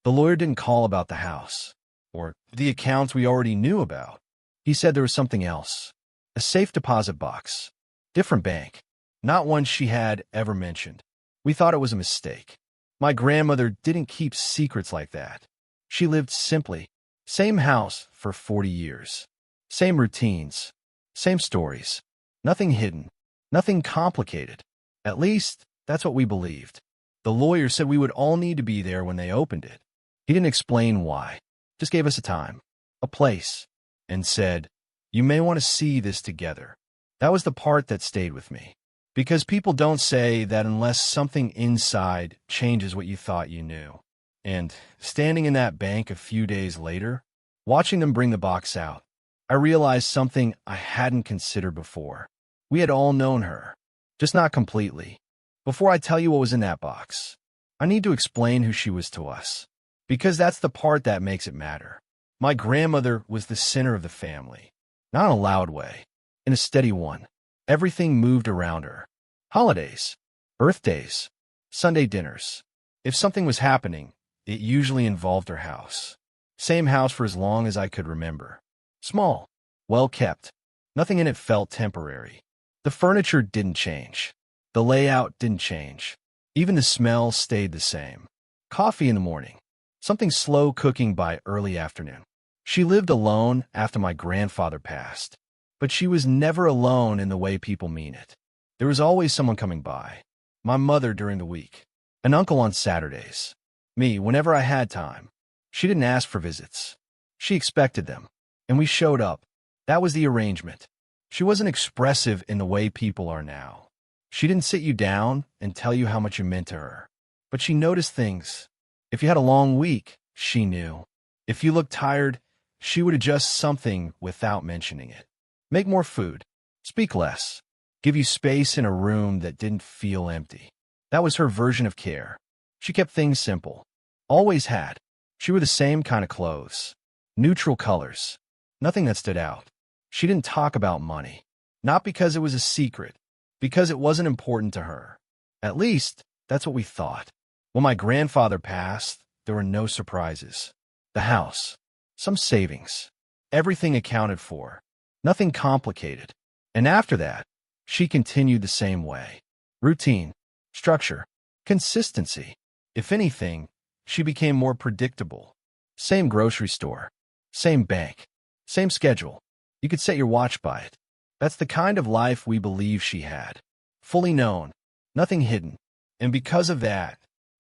The lawyer didn't call about the house or the accounts we already knew about. He said there was something else. A safe deposit box. Different bank. Not one she had ever mentioned. We thought it was a mistake. My grandmother didn't keep secrets like that. She lived simply. Same house for 40 years. Same routines. Same stories. Nothing hidden. Nothing complicated. At least, that's what we believed. The lawyer said we would all need to be there when they opened it. He didn't explain why. Just gave us a time. A place. And said, "You may want to see this together." That was the part that stayed with me. Because people don't say that unless something inside changes what you thought you knew. And standing in that bank a few days later, watching them bring the box out, I realized something I hadn't considered before. We had all known her, just not completely. Before I tell you what was in that box, I need to explain who she was to us. Because that's the part that makes it matter. My grandmother was the center of the family. Not in a loud way, in a steady one. Everything moved around her. Holidays, birthdays, Sunday dinners. If something was happening, it usually involved her house. Same house for as long as I could remember. Small, well kept. Nothing in it felt temporary. The furniture didn't change. The layout didn't change. Even the smell stayed the same. Coffee in the morning. Something slow cooking by early afternoon. She lived alone after my grandfather passed. But she was never alone in the way people mean it. There was always someone coming by. My mother during the week. An uncle on Saturdays. Me whenever I had time. She didn't ask for visits. She expected them. And we showed up. That was the arrangement. She wasn't expressive in the way people are now. She didn't sit you down and tell you how much you meant to her. But she noticed things. If you had a long week, she knew. If you looked tired, she would adjust something without mentioning it. Make more food. Speak less. Give you space in a room that didn't feel empty. That was her version of care. She kept things simple. Always had. She wore the same kind of clothes. Neutral colors. Nothing that stood out. She didn't talk about money. Not because it was a secret. Because it wasn't important to her. At least, that's what we thought. When my grandfather passed, there were no surprises. The house. Some savings. Everything accounted for. Nothing complicated. And after that, she continued the same way. Routine, structure, consistency. If anything, she became more predictable. Same grocery store, same bank, same schedule. You could set your watch by it. That's the kind of life we believe she had. Fully known, nothing hidden. And because of that,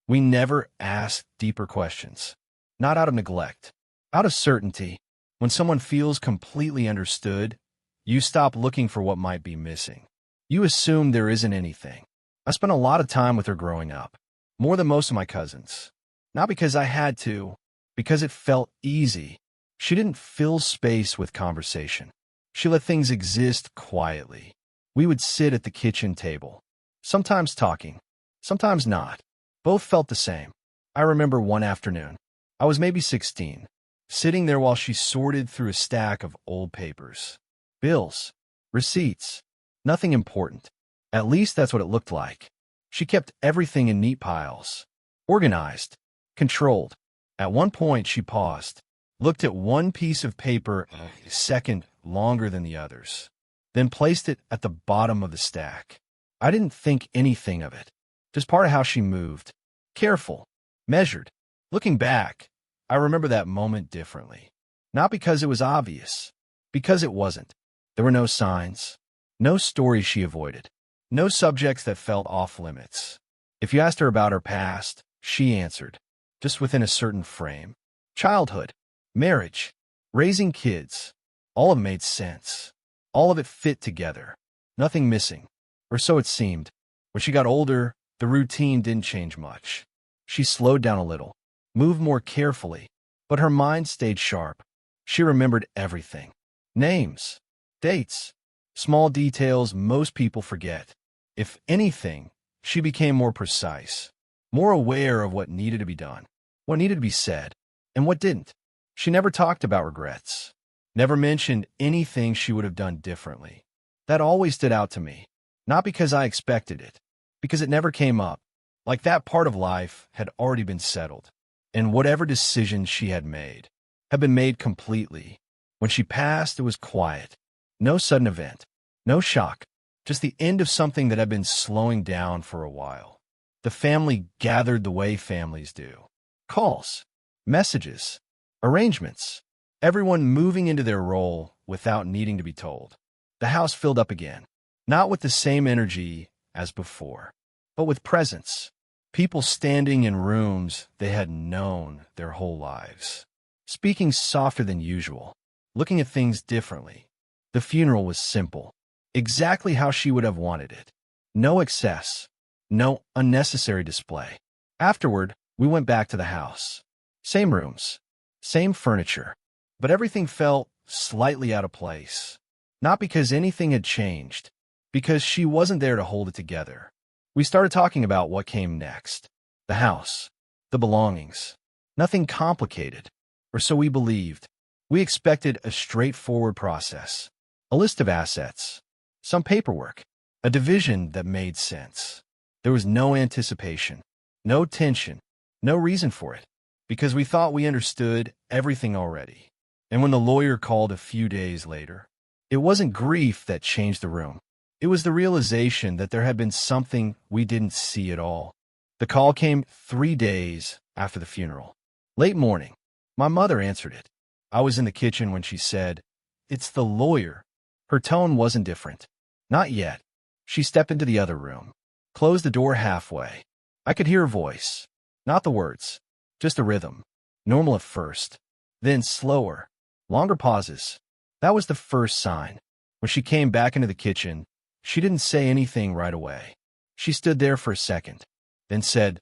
we never asked deeper questions. Not out of neglect, out of certainty. When someone feels completely understood, you stop looking for what might be missing. You assume there isn't anything. I spent a lot of time with her growing up, more than most of my cousins. Not because I had to, because it felt easy. She didn't fill space with conversation. She let things exist quietly. We would sit at the kitchen table, sometimes talking, sometimes not. Both felt the same. I remember one afternoon. I was maybe 16. Sitting there while she sorted through a stack of old papers. Bills. Receipts. Nothing important. At least that's what it looked like. She kept everything in neat piles. Organized. Controlled. At one point she paused. Looked at one piece of paper a second longer than the others. Then placed it at the bottom of the stack. I didn't think anything of it. Just part of how she moved. Careful. Measured. Looking back, I remember that moment differently. Not because it was obvious. Because it wasn't. There were no signs. No stories she avoided. No subjects that felt off limits. If you asked her about her past, she answered. Just within a certain frame. Childhood. Marriage. Raising kids. All of it made sense. All of it fit together. Nothing missing. Or so it seemed. When she got older, the routine didn't change much. She slowed down a little. Moved more carefully, but her mind stayed sharp. She remembered everything. Names, dates, small details most people forget. If anything, she became more precise, more aware of what needed to be done, what needed to be said, and what didn't. She never talked about regrets, never mentioned anything she would have done differently. That always stood out to me, not because I expected it, because it never came up, like that part of life had already been settled. and whatever decisions she had been made completely. When she passed, it was quiet. No sudden event, no shock, just the end of something that had been slowing down for a while. The family gathered the way families do. Calls, messages, arrangements, everyone moving into their role without needing to be told. The house filled up again, not with the same energy as before, but with presence. People standing in rooms they had known their whole lives, speaking softer than usual, looking at things differently. The funeral was simple, exactly how she would have wanted it. No excess, no unnecessary display. Afterward, we went back to the house. Same rooms, same furniture, but everything felt slightly out of place. Not because anything had changed, because she wasn't there to hold it together. We started talking about what came next. The house, the belongings. Nothing complicated, or so we believed. We expected a straightforward process. A list of assets, some paperwork, a division that made sense. There was no anticipation, no tension, no reason for it, because we thought we understood everything already. And when the lawyer called a few days later, it wasn't grief that changed the room. It was the realization that there had been something we didn't see at all. The call came 3 days after the funeral. Late morning, my mother answered it. I was in the kitchen when she said, "It's the lawyer." Her tone wasn't different. Not yet. She stepped into the other room, closed the door halfway. I could hear her voice, not the words, just a rhythm. Normal at first, then slower, longer pauses. That was the first sign. When she came back into the kitchen, she didn't say anything right away. She stood there for a second, then said,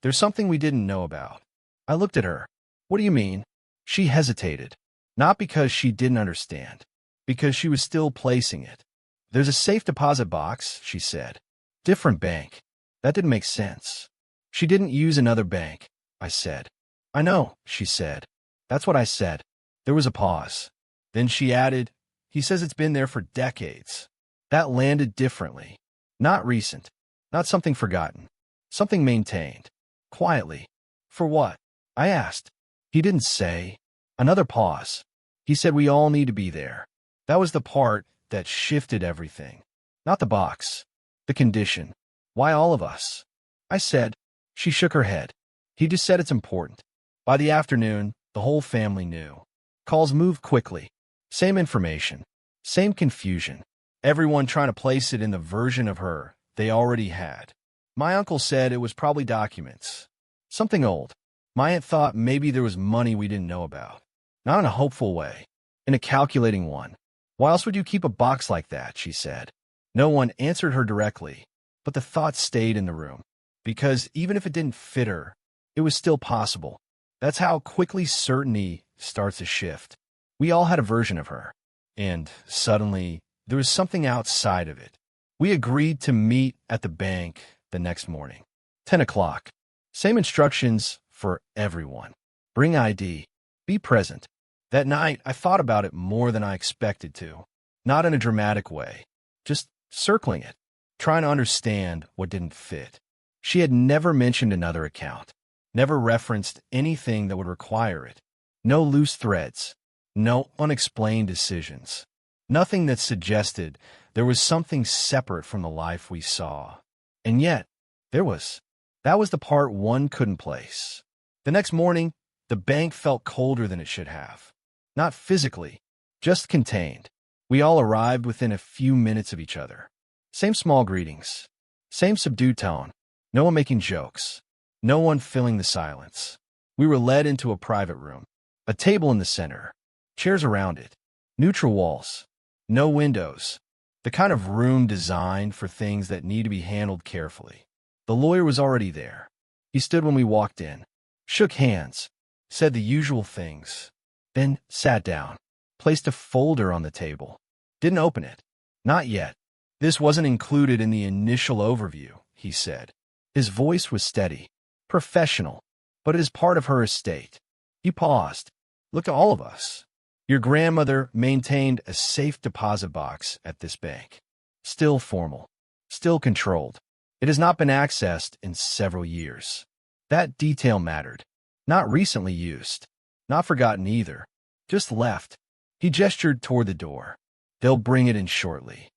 "There's something we didn't know about." I looked at her. "What do you mean?" She hesitated, not because she didn't understand, because she was still placing it. "There's a safe deposit box," she said. "Different bank." That didn't make sense. "She didn't use another bank," I said. "I know," she said. "That's what I said." There was a pause. Then she added, "He says it's been there for decades." That landed differently. Not recent, not something forgotten, something maintained, quietly. "For what?" I asked. He didn't say. Another pause. He said we all need to be there. That was the part that shifted everything. Not the box, the condition. "Why all of us?" I said. She shook her head. "He just said it's important." By the afternoon, the whole family knew. Calls moved quickly. Same information, same confusion. Everyone trying to place it in the version of her they already had. My uncle said it was probably documents. Something old. My aunt thought maybe there was money we didn't know about. Not in a hopeful way, in a calculating one. "Why else would you keep a box like that?" she said. No one answered her directly, but the thought stayed in the room. Because even if it didn't fit her, it was still possible. That's how quickly certainty starts to shift. We all had a version of her, and suddenly there was something outside of it. We agreed to meet at the bank the next morning. 10 o'clock. Same instructions for everyone. Bring ID. Be present. That night, I thought about it more than I expected to. Not in a dramatic way. Just circling it. Trying to understand what didn't fit. She had never mentioned another account. Never referenced anything that would require it. No loose threads. No unexplained decisions. Nothing that suggested there was something separate from the life we saw. And yet, there was. That was the part one couldn't place. The next morning, the bank felt colder than it should have. Not physically, just contained. We all arrived within a few minutes of each other. Same small greetings. Same subdued tone. No one making jokes. No one filling the silence. We were led into a private room. A table in the center. Chairs around it. Neutral walls. No windows. The kind of room designed for things that need to be handled carefully. The lawyer was already there. He stood when we walked in, shook hands, said the usual things, then sat down, placed a folder on the table. Didn't open it. Not yet. "This wasn't included in the initial overview," he said. His voice was steady, professional, but it is part of her estate. He paused. "Look at all of us. Your grandmother maintained a safe deposit box at this bank. Still formal, still controlled. It has not been accessed in several years." That detail mattered. Not recently used. Not forgotten either. Just left. He gestured toward the door. They'll bring it in shortly.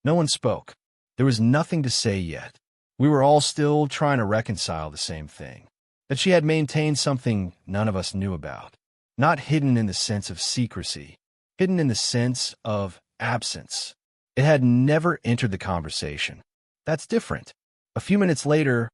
No one spoke. There was nothing to say yet. We were all still trying to reconcile the same thing. That she had maintained something none of us knew about. Not hidden in the sense of secrecy. Hidden in the sense of absence. It had never entered the conversation. That's different. A few minutes later,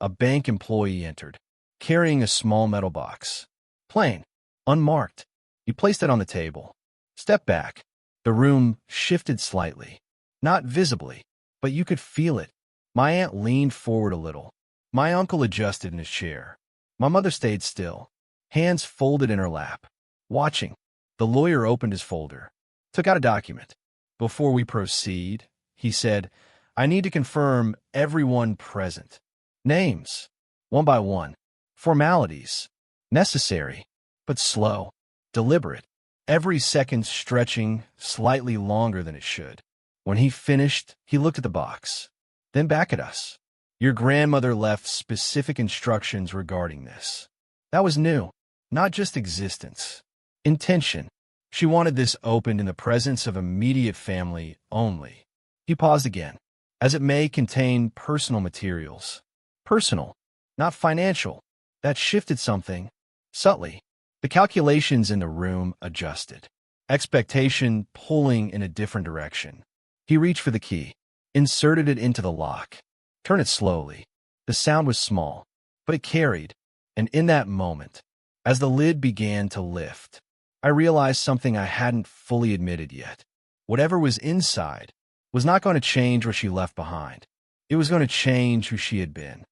a bank employee entered, carrying a small metal box. Plain. Unmarked. He placed it on the table. Stepped back. The room shifted slightly. Not visibly, but you could feel it. My aunt leaned forward a little. My uncle adjusted in his chair. My mother stayed still, hands folded in her lap, watching. The lawyer opened his folder, took out a document. Before we proceed, he said, I need to confirm everyone present. Names, one by one. Formalities, necessary, but slow, deliberate. Every second stretching slightly longer than it should. When he finished, he looked at the box, then back at us. Your grandmother left specific instructions regarding this. That was new, not just existence. Intention. She wanted this opened in the presence of immediate family only. He paused again, as it may contain personal materials. Personal, not financial. That shifted something, subtly. The calculations in the room adjusted. Expectation pulling in a different direction. He reached for the key, inserted it into the lock. Turn it slowly. The sound was small, but it carried. And in that moment, as the lid began to lift, I realized something I hadn't fully admitted yet. Whatever was inside was not going to change what she left behind. It was going to change who she had been.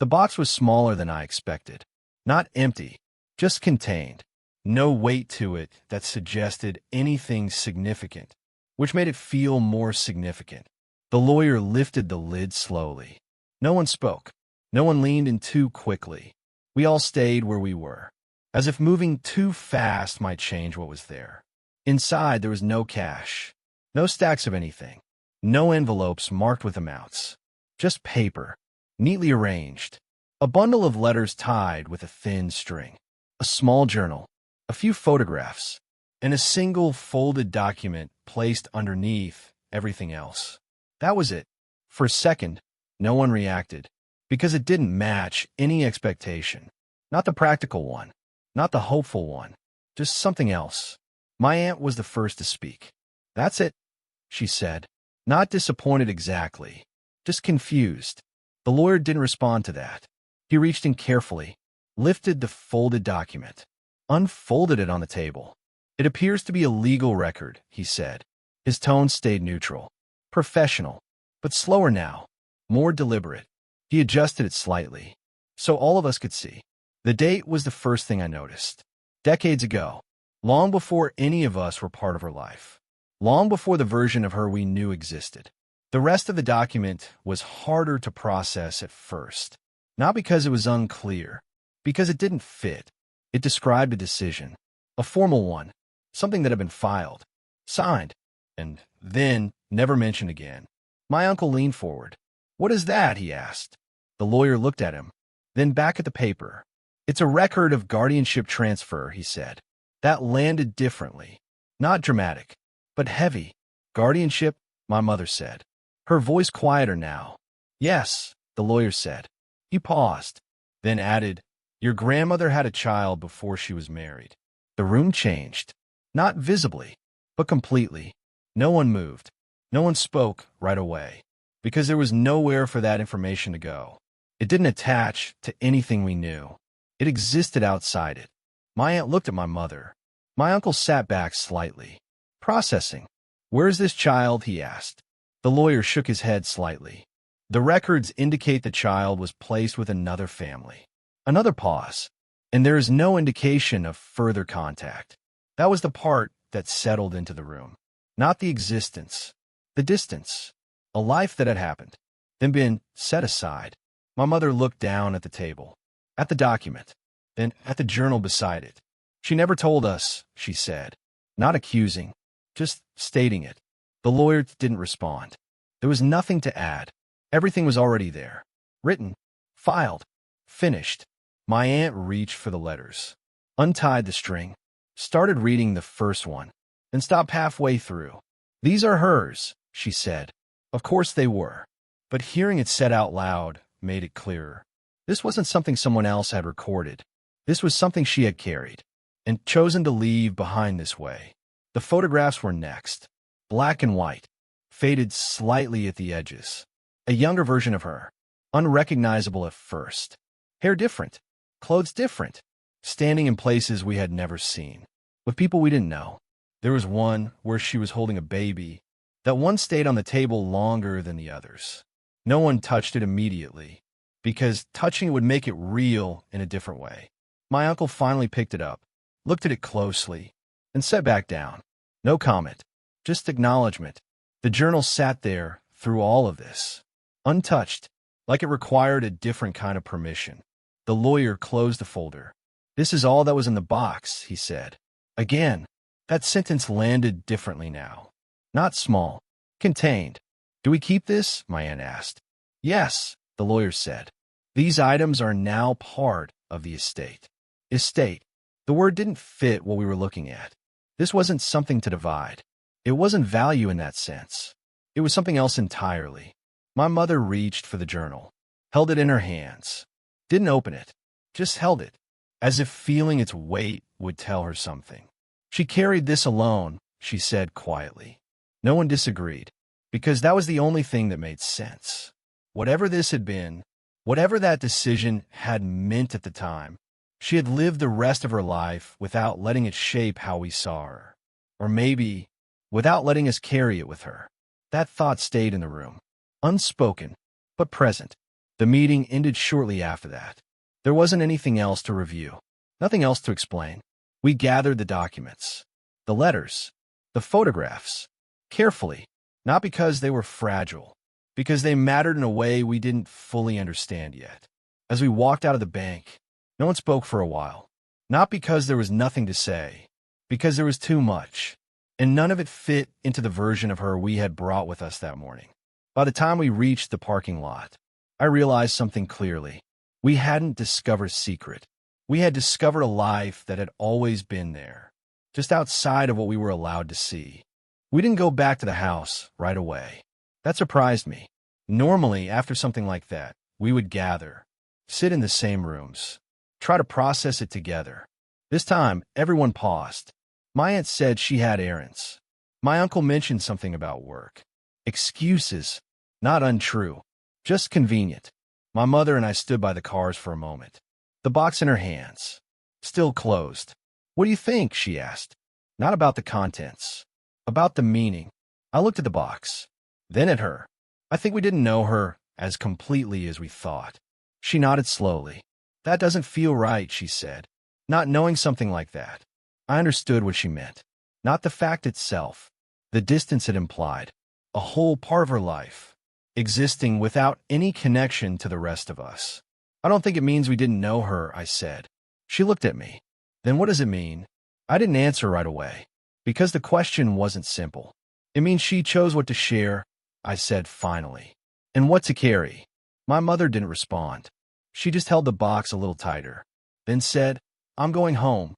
The box was smaller than I expected. Not empty, just contained. No weight to it that suggested anything significant, which made it feel more significant. The lawyer lifted the lid slowly. No one spoke. No one leaned in too quickly. We all stayed where we were, as if moving too fast might change what was there. Inside, there was no cash, no stacks of anything, no envelopes marked with amounts, just paper, neatly arranged, a bundle of letters tied with a thin string, a small journal, a few photographs, and a single folded document placed underneath everything else. That was it. For a second, no one reacted, because it didn't match any expectation. Not the practical one, not the hopeful one, just something else. My aunt was the first to speak. That's it, she said. Not disappointed exactly, just confused. The lawyer didn't respond to that. He reached in carefully, lifted the folded document, unfolded it on the table. It appears to be a legal record, he said. His tone stayed neutral, professional, but slower now, more deliberate. He adjusted it slightly, so all of us could see. The date was the first thing I noticed. Decades ago, long before any of us were part of her life, long before the version of her we knew existed. The rest of the document was harder to process at first, not because it was unclear, because it didn't fit. It described a decision, a formal one, something that had been filed, signed, and then never mentioned again. My uncle leaned forward. What is that? He asked. The lawyer looked at him, then back at the paper. It's a record of guardianship transfer, he said. That landed differently. Not dramatic, but heavy. Guardianship, my mother said. Her voice quieter now. Yes, the lawyer said. He paused, then added, your grandmother had a child before she was married. The room changed. Not visibly, but completely. No one moved. No one spoke right away, because there was nowhere for that information to go. It didn't attach to anything we knew. It existed outside it. My aunt looked at my mother. My uncle sat back slightly, processing. Where is this child? He asked. The lawyer shook his head slightly. The records indicate the child was placed with another family. Another pause, and there is no indication of further contact. That was the part that settled into the room. Not the existence, the distance. A life that had happened, then been set aside. My mother looked down at the table, at the document, then at the journal beside it. She never told us, she said. Not accusing, just stating it. The lawyer didn't respond. There was nothing to add. Everything was already there. Written, filed, finished. My aunt reached for the letters, untied the string, started reading the first one, and stopped halfway through. "These are hers," she said. Of course they were, but hearing it said out loud made it clearer. This wasn't something someone else had recorded. This was something she had carried and chosen to leave behind this way. The photographs were next, black and white, faded slightly at the edges. A younger version of her, unrecognizable at first. Hair different, clothes different, standing in places we had never seen, with people we didn't know. There was one where she was holding a baby. That one stayed on the table longer than the others. No one touched it immediately, because touching it would make it real in a different way. My uncle finally picked it up, looked at it closely, and set back down. No comment, just acknowledgement. The journal sat there through all of this, untouched, like it required a different kind of permission. The lawyer closed the folder. "This is all that was in the box," he said. Again, that sentence landed differently now. Not small, contained. "Do we keep this?" my aunt asked. "Yes," the lawyer said. "These items are now part of the estate." Estate. The word didn't fit what we were looking at. This wasn't something to divide. It wasn't value in that sense. It was something else entirely. My mother reached for the journal, held it in her hands, didn't open it, just held it, as if feeling its weight would tell her something. "She carried this alone," she said quietly. No one disagreed, because that was the only thing that made sense. Whatever this had been, whatever that decision had meant at the time, she had lived the rest of her life without letting it shape how we saw her. Or maybe, without letting us carry it with her. That thought stayed in the room, unspoken, but present. The meeting ended shortly after that. There wasn't anything else to review, nothing else to explain. We gathered the documents, the letters, the photographs, carefully, not because they were fragile, because they mattered in a way we didn't fully understand yet. As we walked out of the bank, no one spoke for a while. Not because there was nothing to say, because there was too much, and none of it fit into the version of her we had brought with us that morning. By the time we reached the parking lot, I realized something clearly. We hadn't discovered a secret. We had discovered a life that had always been there, just outside of what we were allowed to see. We didn't go back to the house right away. That surprised me. Normally, after something like that, we would gather, sit in the same rooms, try to process it together. This time, everyone paused. My aunt said she had errands. My uncle mentioned something about work. Excuses, not untrue, just convenient. My mother and I stood by the cars for a moment, the box in her hands, still closed. "What do you think?" she asked. Not about the contents, about the meaning. I looked at the box, then at her. I think we didn't know her as completely as we thought. She nodded slowly. "That doesn't feel right," she said. Not knowing something like that, I understood what she meant. Not the fact itself, the distance it implied. A whole part of her life, existing without any connection to the rest of us. "I don't think it means we didn't know her," I said. She looked at me. "Then what does it mean?" I didn't answer right away, because the question wasn't simple. "It means she chose what to share," I said finally, "and what to carry." My mother didn't respond. She just held the box a little tighter, then said, "I'm going home."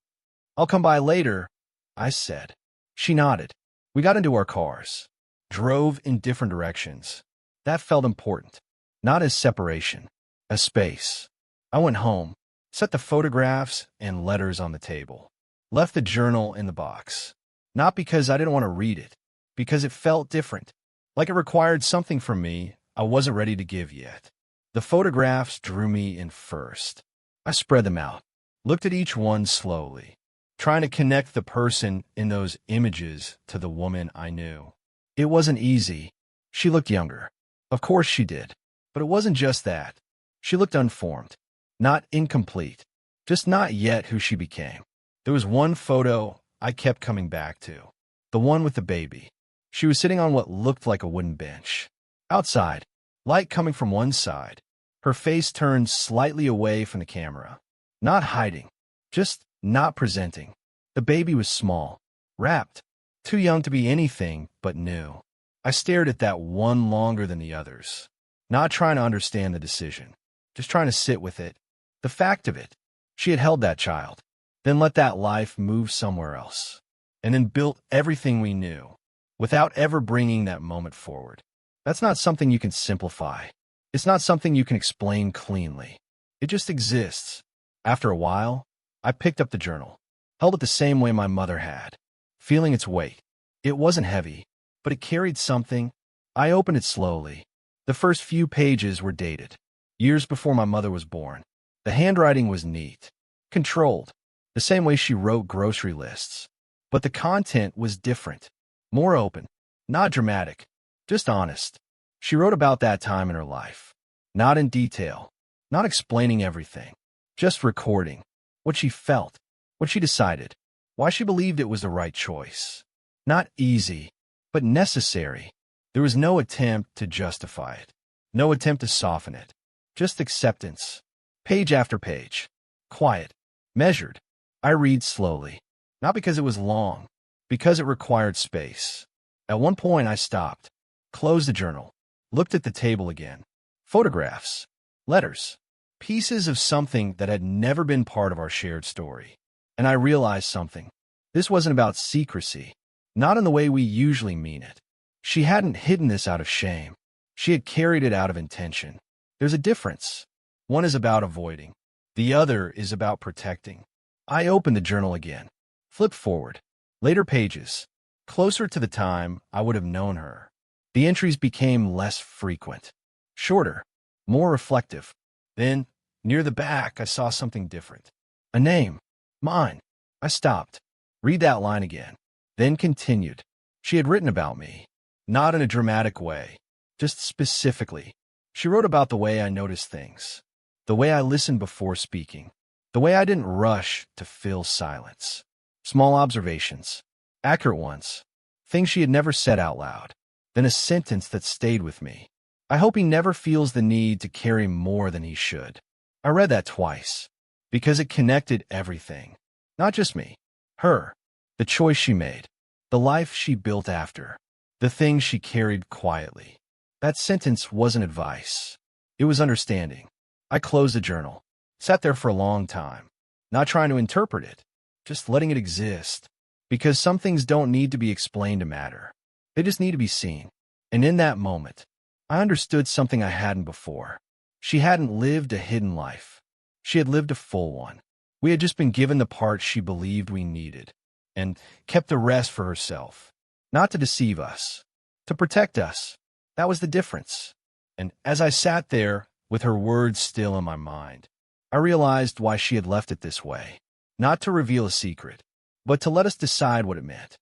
"I'll come by later," I said. She nodded. We got into our cars, drove in different directions. That felt important, not as separation, as space. I went home, set the photographs and letters on the table, left the journal in the box. Not because I didn't want to read it, because it felt different, like it required something from me I wasn't ready to give yet. The photographs drew me in first. I spread them out, looked at each one slowly, trying to connect the person in those images to the woman I knew. It wasn't easy. She looked younger. Of course she did. But it wasn't just that. She looked unformed, not incomplete, just not yet who she became. There was one photo I kept coming back to, the one with the baby. She was sitting on what looked like a wooden bench. Outside, light coming from one side, her face turned slightly away from the camera. Not hiding, just not presenting. The baby was small, wrapped, too young to be anything but new. I stared at that one longer than the others, not trying to understand the decision, just trying to sit with it, the fact of it, She had held that child, then let that life move somewhere else, and then built everything we knew, without ever bringing that moment forward. That's not something you can simplify. It's not something you can explain cleanly. It just exists. After a while, I picked up the journal, held it the same way my mother had, feeling its weight. It wasn't heavy, but it carried something. I opened it slowly. The first few pages were dated, years before my mother was born. The handwriting was neat, controlled, the same way she wrote grocery lists. But the content was different, more open, not dramatic, just honest. She wrote about that time in her life, not in detail, not explaining everything, just recording what she felt, what she decided, why she believed it was the right choice. Not easy, but necessary. There was no attempt to justify it, no attempt to soften it, just acceptance. Page after page, quiet, measured. I read slowly, not because it was long, because it required space. At one point I stopped, closed the journal, looked at the table again. Photographs, letters, pieces of something that had never been part of our shared story. And I realized something. This wasn't about secrecy, not in the way we usually mean it. She hadn't hidden this out of shame. She had carried it out of intention. There's a difference. One is about avoiding. The other is about protecting. I opened the journal again, flipped forward. Later pages, closer to the time I would have known her. The entries became less frequent, shorter, more reflective. Then, near the back, I saw something different. A name. Mine. I stopped. Read that line again. Then continued. She had written about me. Not in a dramatic way, just specifically. She wrote about the way I noticed things, the way I listened before speaking, the way I didn't rush to fill silence. Small observations, accurate ones, things she had never said out loud. Then a sentence that stayed with me. I hope he never feels the need to carry more than he should. I read that twice, because it connected everything. Not just me, her, the choice she made, the life she built after, the things she carried quietly. That sentence wasn't advice. It was understanding. I closed the journal, sat there for a long time, not trying to interpret it, just letting it exist. Because some things don't need to be explained to matter. They just need to be seen. And in that moment, I understood something I hadn't before. She hadn't lived a hidden life. She had lived a full one. We had just been given the part she believed we needed, and kept the rest for herself. Not to deceive us, to protect us. That was the difference. And as I sat there, with her words still in my mind, I realized why she had left it this way. Not to reveal a secret, but to let us decide what it meant.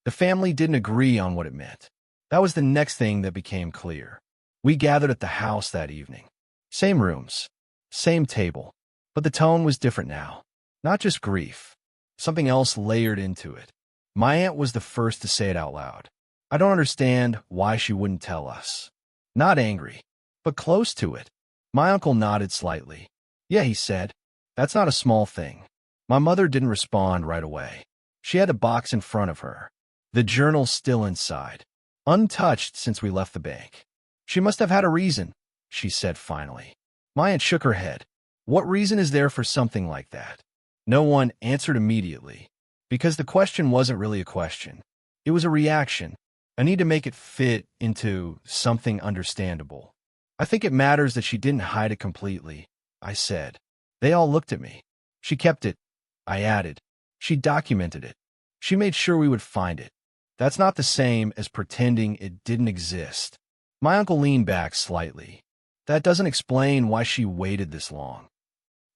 The family didn't agree on what it meant. That was the next thing that became clear. We gathered at the house that evening. Same rooms, same table, but the tone was different now. Not just grief, something else layered into it. My aunt was the first to say it out loud. I don't understand why she wouldn't tell us. Not angry, but close to it. My uncle nodded slightly. Yeah, he said. That's not a small thing. My mother didn't respond right away. She had a box in front of her, the journal still inside, untouched since we left the bank. She must have had a reason, she said finally. My aunt shook her head. What reason is there for something like that? No one answered immediately, because the question wasn't really a question. It was a reaction, a need to make it fit into something understandable. I think it matters that she didn't hide it completely, I said. They all looked at me. She kept it, I added. She documented it. She made sure we would find it. That's not the same as pretending it didn't exist. My uncle leaned back slightly. That doesn't explain why she waited this long.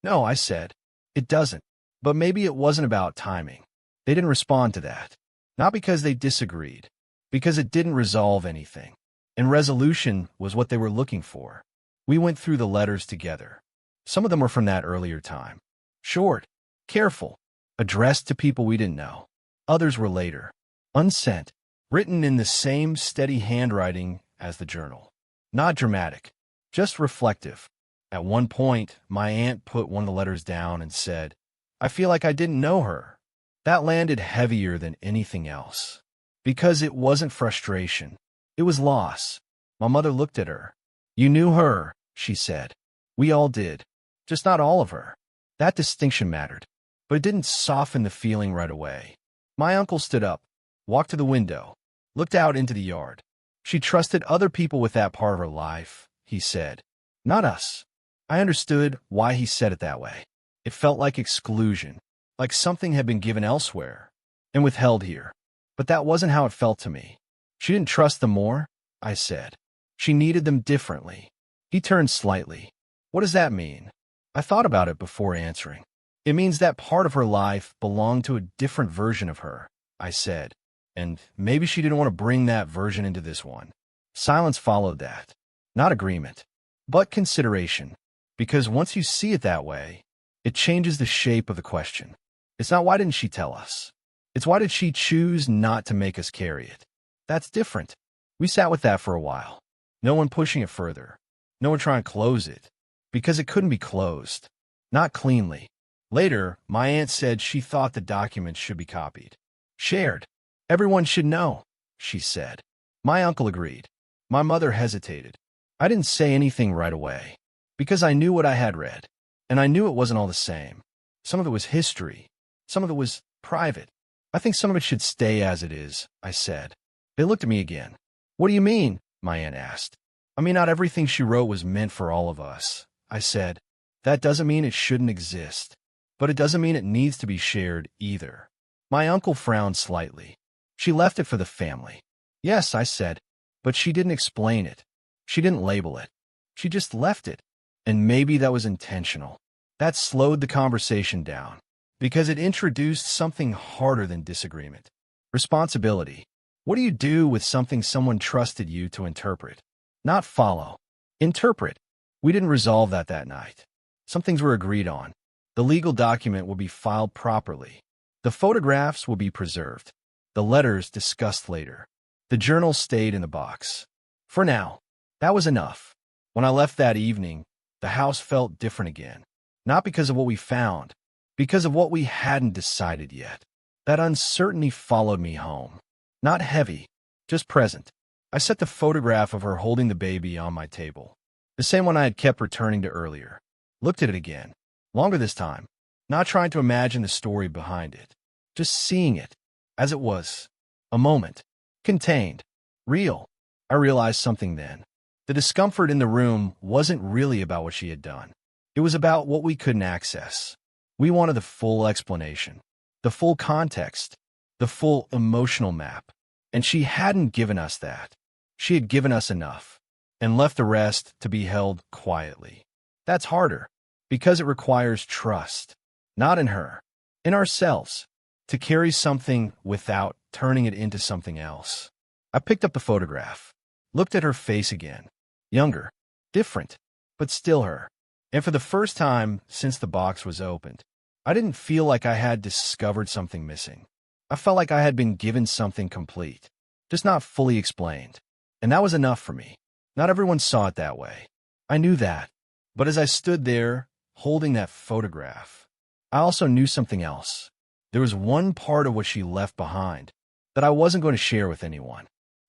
No, I said. It doesn't. But maybe it wasn't about timing. They didn't respond to that. Not because they disagreed. Because it didn't resolve anything. And resolution was what they were looking for. We went through the letters together. Some of them were from that earlier time. Short, careful, addressed to people we didn't know. Others were later, unsent, written in the same steady handwriting as the journal. Not dramatic, just reflective. At one point, my aunt put one of the letters down and said, I feel like I didn't know her. That landed heavier than anything else. Because it wasn't frustration. It was loss. My mother looked at her. You knew her, she said. We all did. Just not all of her. That distinction mattered, but it didn't soften the feeling right away. My uncle stood up, walked to the window, looked out into the yard. She trusted other people with that part of her life, he said. Not us. I understood why he said it that way. It felt like exclusion, like something had been given elsewhere and withheld here. But that wasn't how it felt to me. She didn't trust them more, I said. She needed them differently. He turned slightly. What does that mean? I thought about it before answering. It means that part of her life belonged to a different version of her, I said. And maybe she didn't want to bring that version into this one. Silence followed that. Not agreement, but consideration. Because once you see it that way, it changes the shape of the question. It's not why didn't she tell us? It's why did she choose not to make us carry it? That's different. We sat with that for a while. No one pushing it further. No one trying to close it. Because it couldn't be closed. Not cleanly. Later, my aunt said she thought the documents should be copied. Shared. Everyone should know, she said. My uncle agreed. My mother hesitated. I didn't say anything right away. Because I knew what I had read. And I knew it wasn't all the same. Some of it was history. Some of it was private. I think some of it should stay as it is, I said. They looked at me again. What do you mean? My aunt asked. I mean, not everything she wrote was meant for all of us, I said. That doesn't mean it shouldn't exist. But it doesn't mean it needs to be shared either. My uncle frowned slightly. She left it for the family. Yes, I said. But she didn't explain it. She didn't label it. She just left it. And maybe that was intentional. That slowed the conversation down. Because it introduced something harder than disagreement. Responsibility. What do you do with something someone trusted you to interpret? Not follow. Interpret. We didn't resolve that night. Some things were agreed on. The legal document will be filed properly. The photographs will be preserved. The letters discussed later. The journal stayed in the box. For now, that was enough. When I left that evening, the house felt different again. Not because of what we found, because of what we hadn't decided yet. That uncertainty followed me home. Not heavy, just present. I set the photograph of her holding the baby on my table. The same one I had kept returning to earlier. Looked at it again. Longer this time. Not trying to imagine the story behind it. Just seeing it. As it was. A moment. Contained. Real. I realized something then. The discomfort in the room wasn't really about what she had done. It was about what we couldn't access. We wanted the full explanation. The full context. The full emotional map. And she hadn't given us that. She had given us enough. And left the rest to be held quietly. That's harder. Because it requires trust. Not in her. In ourselves. To carry something without turning it into something else. I picked up the photograph. Looked at her face again. Younger. Different. But still her. And for the first time since the box was opened, I didn't feel like I had discovered something missing. I felt like I had been given something complete. Just not fully explained. And that was enough for me. Not everyone saw it that way. I knew that. But as I stood there, holding that photograph, I also knew something else. There was one part of what she left behind that I wasn't going to share with anyone.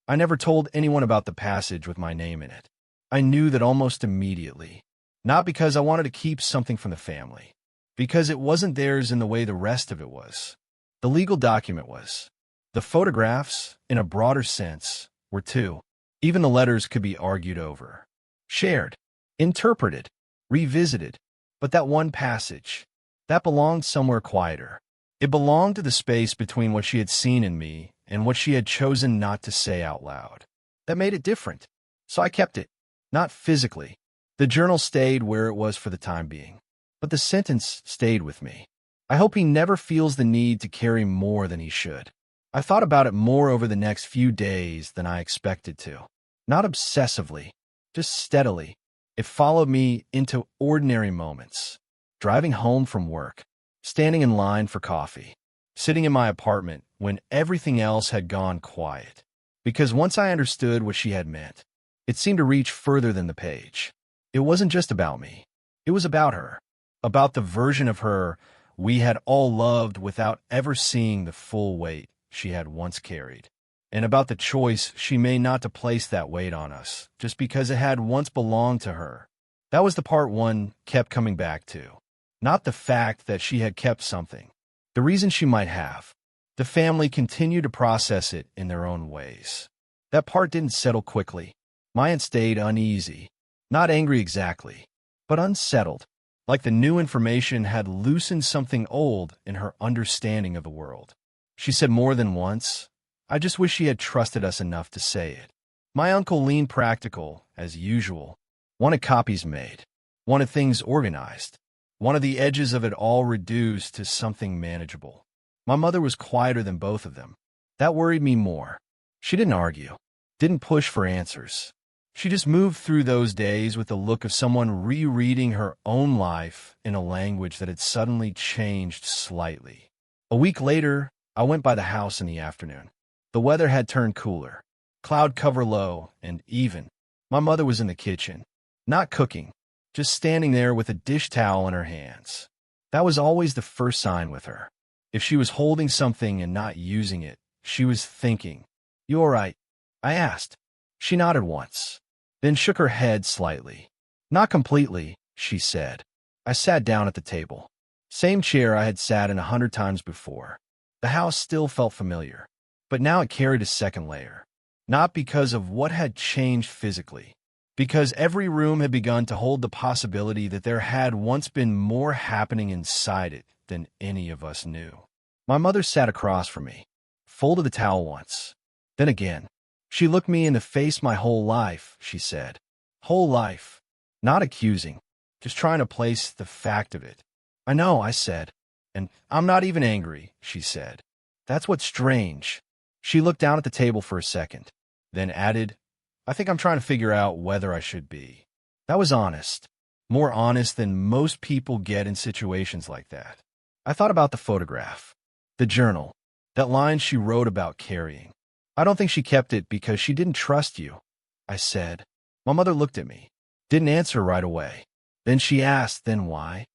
I never told anyone about the passage with my name in it. I knew that almost immediately. Not because I wanted to keep something from the family. Because it wasn't theirs in the way the rest of it was. The legal document was. The photographs, in a broader sense, were too. Even the letters could be argued over. Shared. Interpreted. Revisited. But that one passage, that belonged somewhere quieter. It belonged to the space between what she had seen in me and what she had chosen not to say out loud. That made it different. So I kept it. Not physically. The journal stayed where it was for the time being. But the sentence stayed with me. I hope he never feels the need to carry more than he should. I thought about it more over the next few days than I expected to. Not obsessively, just steadily. It followed me into ordinary moments. Driving home from work, standing in line for coffee, sitting in my apartment when everything else had gone quiet. Because once I understood what she had meant, it seemed to reach further than the page. It wasn't just about me. It was about her. About the version of her we had all loved without ever seeing the full weight she had once carried. And about the choice she made not to place that weight on us, just because it had once belonged to her. That was the part one kept coming back to. not the fact that she had kept something. The reason she might have. The family continued to process it in their own ways. That part didn't settle quickly. My aunt stayed uneasy, not angry exactly, but unsettled, like the new information had loosened something old in her understanding of the world. She said more than once, "I just wish she had trusted us enough to say it." My uncle leaned practical, as usual, wanted copies made, wanted things organized, wanted the edges of it all reduced to something manageable. My mother was quieter than both of them. That worried me more. She didn't argue, didn't push for answers. She just moved through those days with the look of someone rereading her own life in a language that had suddenly changed slightly. A week later, I went by the house in the afternoon. The weather had turned cooler, cloud cover low and even. My mother was in the kitchen, not cooking, just standing there with a dish towel in her hands. That was always the first sign with her. If she was holding something and not using it, she was thinking. "You all right?" I asked. She nodded once, then shook her head slightly. "Not completely," she said. I sat down at the table. Same chair I had sat in 100 times before. The house still felt familiar, but now it carried a second layer. Not because of what had changed physically, because every room had begun to hold the possibility that there had once been more happening inside it than any of us knew. My mother sat across from me, folded the towel once, then again. She looked me in the face. "My whole life," she said. "Whole life." Not accusing, just trying to place the fact of it. "I know," I said. "And I'm not even angry," she said. "That's what's strange." She looked down at the table for a second, then added, "I think I'm trying to figure out whether I should be." That was honest, more honest than most people get in situations like that. I thought about the photograph, the journal, that line she wrote about carrying. "I don't think she kept it because she didn't trust you," I said. My mother looked at me, didn't answer right away. Then she asked, "Then why?"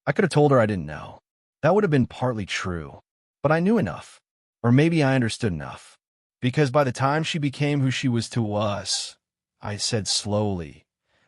I could have told her I didn't know. That would have been partly true, but I knew enough, or maybe I understood enough, because by the time she became who she was to us, I said slowly,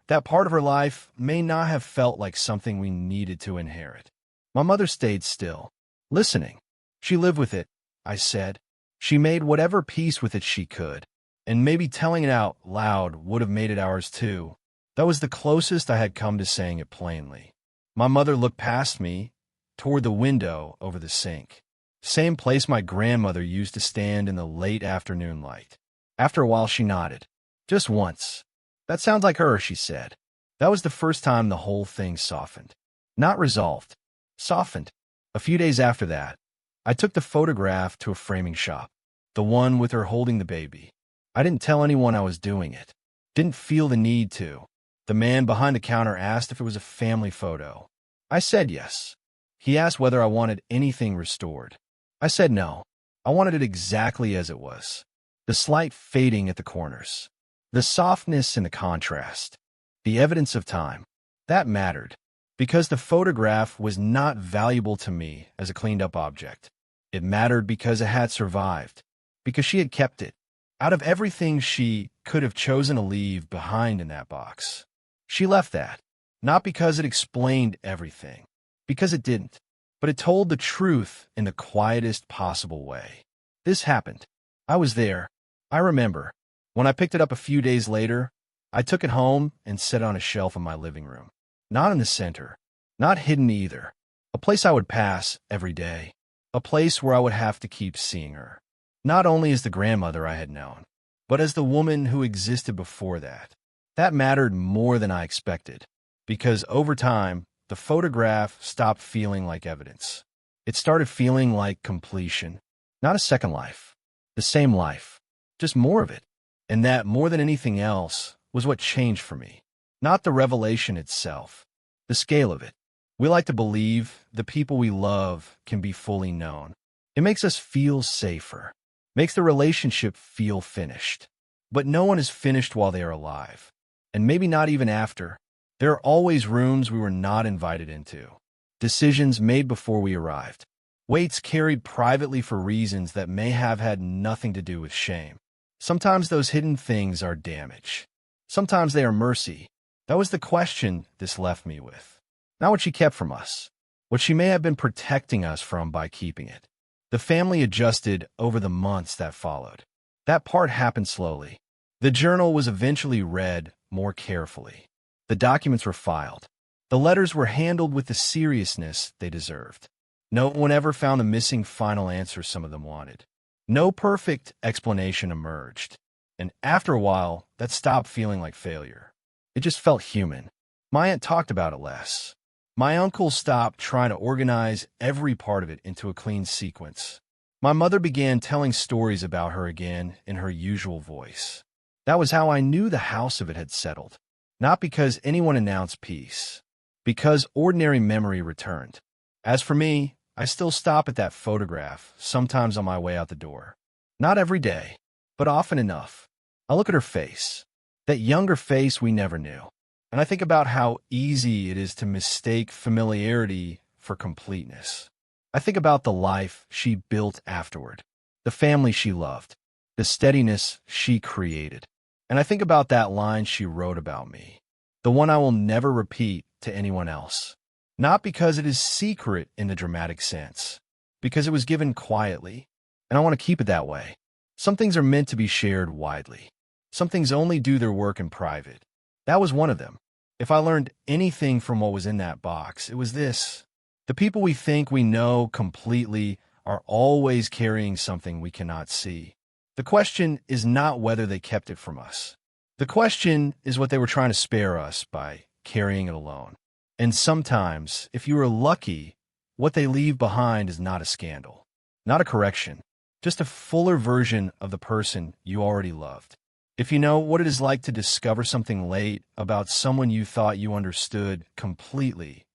that part of her life may not have felt like something we needed to inherit. My mother stayed still, listening. "She lived with it," I said. "She made whatever peace with it she could, and maybe telling it out loud would have made it ours too." That was the closest I had come to saying it plainly. My mother looked past me, toward the window over the sink. Same place my grandmother used to stand in the late afternoon light. After a while she nodded. "Just once." "That sounds like her," she said. That was the first time the whole thing softened. Not resolved. Softened. A few days after that, I took the photograph to a framing shop, the one with her holding the baby. I didn't tell anyone I was doing it. Didn't feel the need to. The man behind the counter asked if it was a family photo. I said yes. He asked whether I wanted anything restored. I said no. I wanted it exactly as it was. The slight fading at the corners. The softness and the contrast. The evidence of time. That mattered, because the photograph was not valuable to me as a cleaned-up object. It mattered because it had survived, because she had kept it. Out of everything she could have chosen to leave behind in that box, she left that, not because it explained everything, because it didn't, but it told the truth in the quietest possible way. This happened. I was there. I remember. When I picked it up a few days later, I took it home and set it on a shelf in my living room. Not in the center, not hidden either. A place I would pass every day. A place where I would have to keep seeing her. Not only as the grandmother I had known, but as the woman who existed before that. That mattered more than I expected, because over time, the photograph stopped feeling like evidence. It started feeling like completion. Not a second life. The same life. Just more of it. And that, more than anything else, was what changed for me. Not the revelation itself. The scale of it. We like to believe the people we love can be fully known. It makes us feel safer. Makes the relationship feel finished. But no one is finished while they are alive. And maybe not even after. There are always rooms we were not invited into. Decisions made before we arrived. Weights carried privately for reasons that may have had nothing to do with shame. Sometimes those hidden things are damage. Sometimes they are mercy. That was the question this left me with. Not what she kept from us, what she may have been protecting us from by keeping it. The family adjusted over the months that followed. That part happened slowly. The journal was eventually read more carefully. The documents were filed. The letters were handled with the seriousness they deserved. No one ever found the missing final answer some of them wanted. No perfect explanation emerged. And after a while, that stopped feeling like failure. It just felt human. My aunt talked about it less. My uncle stopped trying to organize every part of it into a clean sequence. My mother began telling stories about her again in her usual voice. That was how I knew the house of it had settled. Not because anyone announced peace, because ordinary memory returned. As for me, I still stop at that photograph, sometimes on my way out the door. Not every day, but often enough. I look at her face, that younger face we never knew, and I think about how easy it is to mistake familiarity for completeness. I think about the life she built afterward, the family she loved, the steadiness she created. And I think about that line she wrote about me, the one I will never repeat to anyone else. Not because it is secret in the dramatic sense, because it was given quietly, and I want to keep it that way. Some things are meant to be shared widely. Some things only do their work in private. That was one of them. If I learned anything from what was in that box, it was this. The people we think we know completely are always carrying something we cannot see. The question is not whether they kept it from us. The question is what they were trying to spare us by carrying it alone. And sometimes, if you are lucky, what they leave behind is not a scandal, not a correction, just a fuller version of the person you already loved. If you know what it is like to discover something late about someone you thought you understood completely,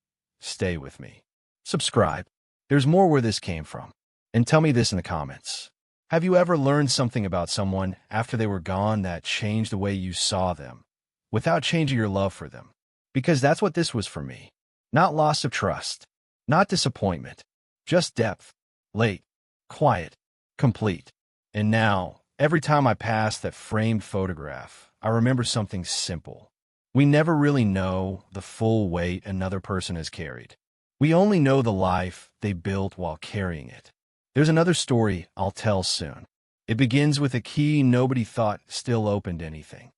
stay with me. Subscribe. There's more where this came from. And tell me this in the comments. Have you ever learned something about someone after they were gone that changed the way you saw them, without changing your love for them? Because that's what this was for me. Not loss of trust, not disappointment, just depth, late, quiet, complete. And now, every time I pass that framed photograph, I remember something simple. We never really know the full weight another person has carried. We only know the life they built while carrying it. There's another story I'll tell soon. It begins with a key nobody thought still opened anything.